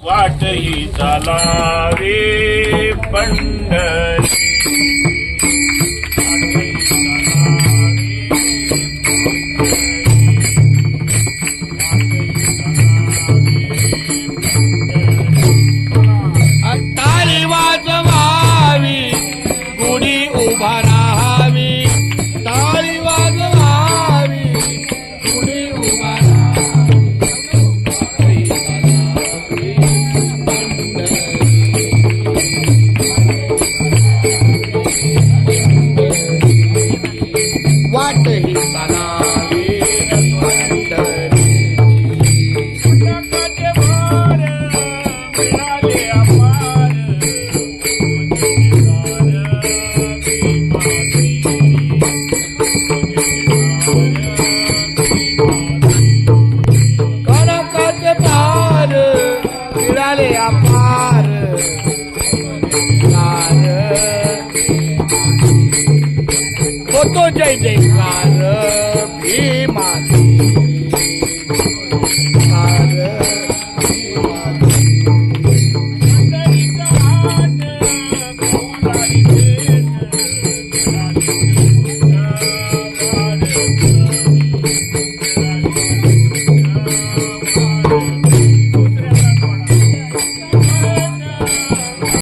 वाटही चालावे पंढरी ताली वाजवावी गुढी उभा राहावी ताली वाजवावी गुढी उभा वाट ही चालावी कणकाचे भार मिळाले अपार होतो जय जयकार भीमाची